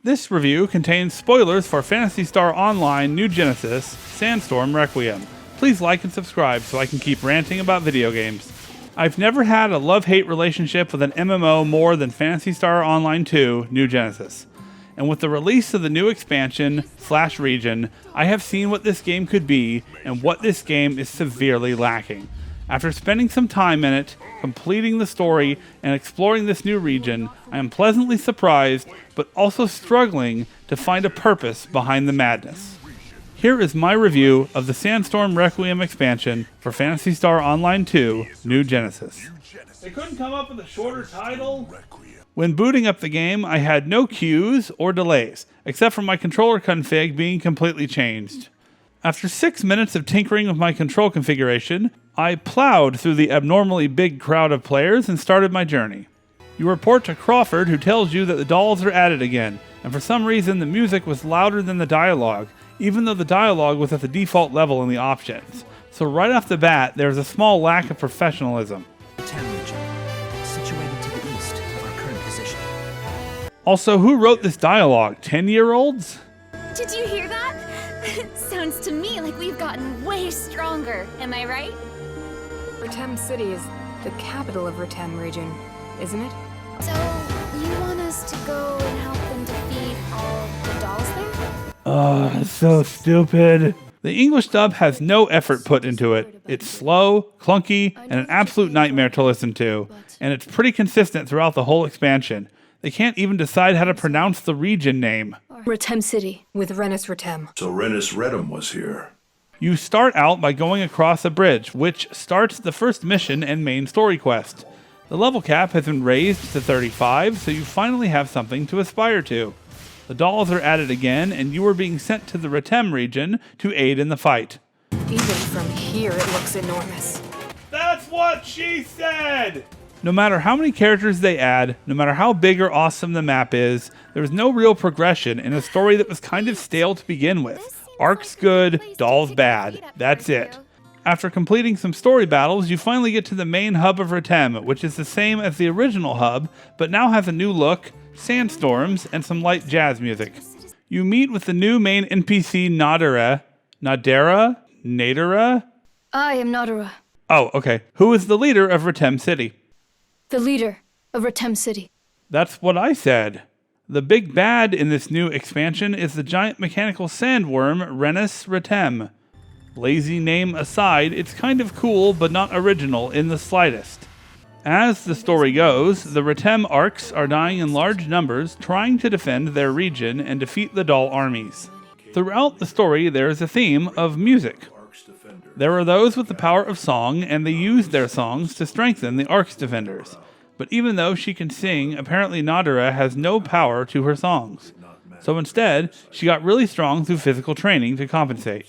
This review contains spoilers for Phantasy Star Online New Genesis, Sandstorm Requiem. Please like and subscribe so I can keep ranting about video games. I've never had a love-hate relationship with an MMO more than Phantasy Star Online 2 New Genesis. And with the release of the new expansion, /region, I have seen what this game could be and what this game is severely lacking. After spending some time in it, completing the story, and exploring this new region, I am pleasantly surprised, but also struggling to find a purpose behind the madness. Here is my review of the Sandstorm Requiem expansion for Phantasy Star Online 2 New Genesis. They couldn't come up with a shorter title? When booting up the game, I had no queues or delays, except for my controller config being completely changed. After 6 minutes of tinkering with my control configuration, I plowed through the abnormally big crowd of players and started my journey. You report to Crawford, who tells you that the dolls are added again, and for some reason the music was louder than the dialogue, even though the dialogue was at the default level in the options. So right off the bat, there's a small lack of professionalism. Situated to the east of our current position. Also, who wrote this dialogue? 10-year-olds? Did you hear that? Sounds to me like we've gotten way stronger. Am I right? Retem City is the capital of Retem region, isn't it? So, you want us to go and help them defeat all the dolls there? Oh, it's so stupid. The English dub has no effort put into it. It's slow, clunky, and an absolute nightmare to listen to, and it's pretty consistent throughout the whole expansion. They can't even decide how to pronounce the region name. Retem City, with Rennis Retem. So Rennis Redham was here. You start out by going across a bridge, which starts the first mission and main story quest. The level cap has been raised to 35, so you finally have something to aspire to. The dolls are added again, and you are being sent to the Retem region to aid in the fight. Even from here, it looks enormous. That's what she said! No matter how many characters they add, no matter how big or awesome the map is, there is no real progression in a story that was kind of stale to begin with. Arc's good, dolls bad. That's it. After completing some story battles, you finally get to the main hub of Retem, which is the same as the original hub, but now has a new look, sandstorms, and some light jazz music. You meet with the new main NPC Nadera. I am Nadera, Oh, okay. Who is the leader of Retem City? the leader of Retem City. That's what I said. The big bad in this new expansion is the giant mechanical sandworm Rennis Retem. Lazy name aside, it's kind of cool but not original in the slightest. As the story goes, the Retem Arcs are dying in large numbers trying to defend their region and defeat the doll armies. Throughout the story there is a theme of music. There are those with the power of song, and they use their songs to strengthen the Ark's defenders. But even though she can sing, apparently Nadera has no power to her songs. So instead, she got really strong through physical training to compensate.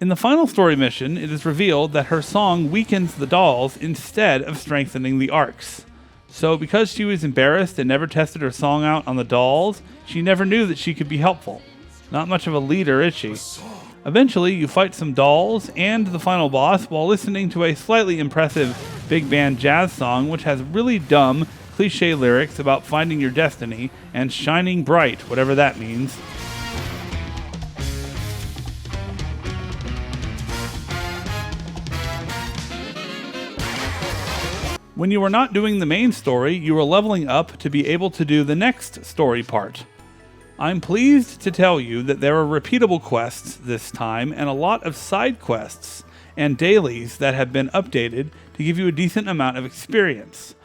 In the final story mission, it is revealed that her song weakens the dolls instead of strengthening the Arcs. So because she was embarrassed and never tested her song out on the dolls, she never knew that she could be helpful. Not much of a leader, is she? Eventually, you fight some dolls and the final boss while listening to a slightly impressive big band jazz song which has really dumb, cliche lyrics about finding your destiny and shining bright, whatever that means. When you are not doing the main story, you are leveling up to be able to do the next story part. I'm pleased to tell you that there are repeatable quests this time and a lot of side quests and dailies that have been updated to give you a decent amount of experience.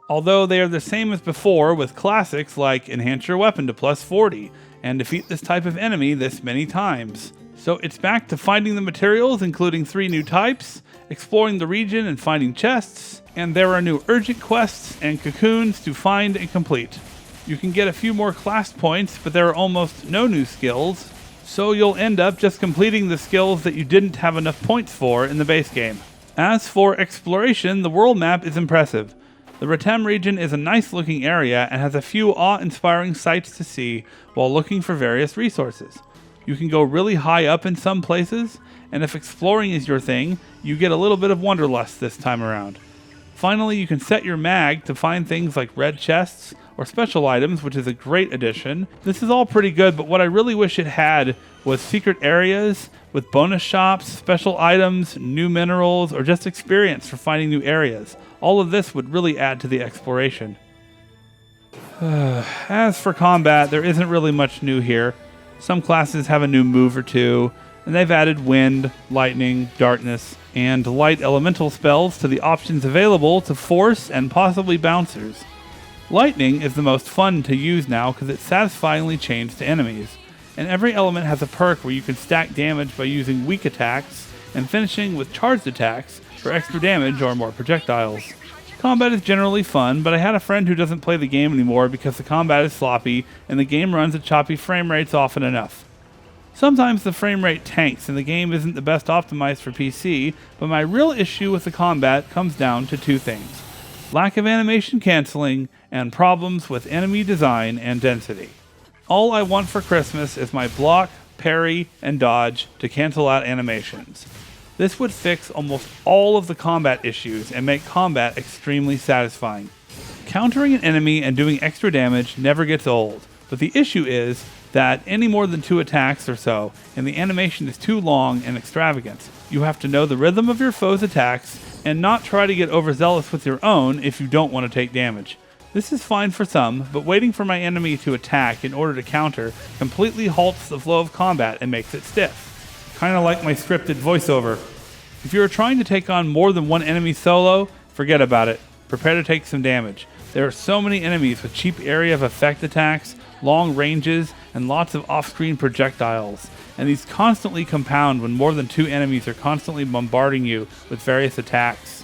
Although they are the same as before with classics like enhance your weapon to plus 40 and defeat this type of enemy this many times. So it's back to finding the materials, including 3 new types, exploring the region and finding chests, and there are new urgent quests and cocoons to find and complete. You can get a few more class points, but there are almost no new skills, so you'll end up just completing the skills that you didn't have enough points for in the base game. As for exploration, the world map is impressive. The Retem region is a nice looking area and has a few awe-inspiring sights to see while looking for various resources. You can go really high up in some places, and if exploring is your thing, you get a little bit of wanderlust this time around. Finally, you can set your mag to find things like red chests or special items, which is a great addition. This is all pretty good, but what I really wish it had was secret areas with bonus shops, special items, new minerals, or just experience for finding new areas. All of this would really add to the exploration. As for combat, there isn't really much new here. Some classes have a new move or two, and they've added wind, lightning, darkness, and light elemental spells to the options available to force and possibly bouncers. Lightning is the most fun to use now because it's satisfyingly changed to enemies, and every element has a perk where you can stack damage by using weak attacks and finishing with charged attacks for extra damage or more projectiles. Combat is generally fun, but I had a friend who doesn't play the game anymore because the combat is sloppy and the game runs at choppy frame rates often enough. Sometimes the frame rate tanks and the game isn't the best optimized for PC, but my real issue with the combat comes down to two things: lack of animation canceling and problems with enemy design and density. All I want for Christmas is my block, parry, and dodge to cancel out animations. This would fix almost all of the combat issues and make combat extremely satisfying. Countering an enemy and doing extra damage never gets old, but the issue is that any more than 2 attacks or so, and the animation is too long and extravagant. You have to know the rhythm of your foe's attacks and not try to get overzealous with your own if you don't want to take damage. This is fine for some, but waiting for my enemy to attack in order to counter completely halts the flow of combat and makes it stiff. Kinda like my scripted voiceover. If you're trying to take on more than one enemy solo, forget about it. Prepare to take some damage. There are so many enemies with cheap area of effect attacks, long ranges, and lots of off-screen projectiles, and these constantly compound when more than 2 enemies are constantly bombarding you with various attacks.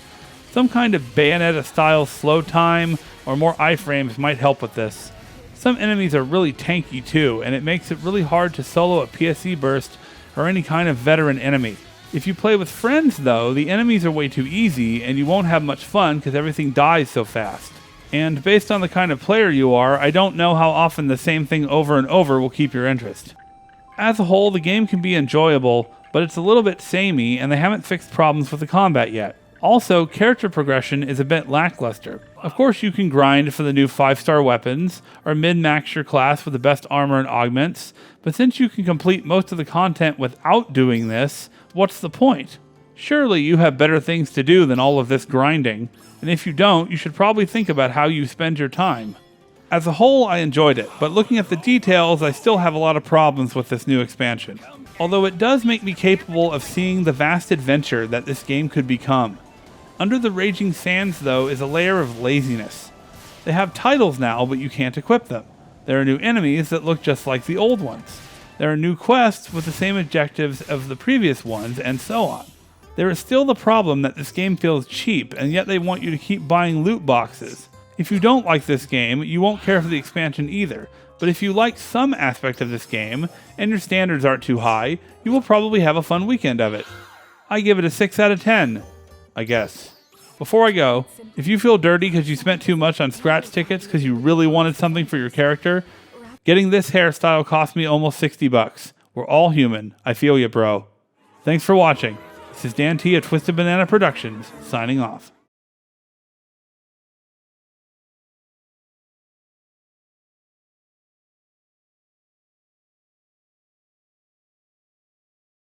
Some kind of Bayonetta-style slow time or more iframes might help with this. Some enemies are really tanky too, and it makes it really hard to solo a PSE burst or any kind of veteran enemy. If you play with friends though, the enemies are way too easy and you won't have much fun because everything dies so fast. And based on the kind of player you are, I don't know how often the same thing over and over will keep your interest. As a whole, the game can be enjoyable, but it's a little bit samey and they haven't fixed problems with the combat yet. Also, character progression is a bit lackluster. Of course you can grind for the new 5-star weapons, or min-max your class with the best armor and augments, but since you can complete most of the content without doing this, what's the point? Surely you have better things to do than all of this grinding, and if you don't, you should probably think about how you spend your time. As a whole, I enjoyed it, but looking at the details, I still have a lot of problems with this new expansion. Although it does make me capable of seeing the vast adventure that this game could become. Under the Raging Sands, though, is a layer of laziness. They have titles now, but you can't equip them. There are new enemies that look just like the old ones. There are new quests with the same objectives of the previous ones, and so on. There is still the problem that this game feels cheap, and yet they want you to keep buying loot boxes. If you don't like this game, you won't care for the expansion either, but if you like some aspect of this game, and your standards aren't too high, you will probably have a fun weekend of it. I give it a 6 out of 10. I guess. Before I go, if you feel dirty because you spent too much on scratch tickets because you really wanted something for your character, getting this hairstyle cost me almost $60. We're all human. I feel ya, bro. Thanks for watching. This is Dan T of Twisted Banana Productions, signing off.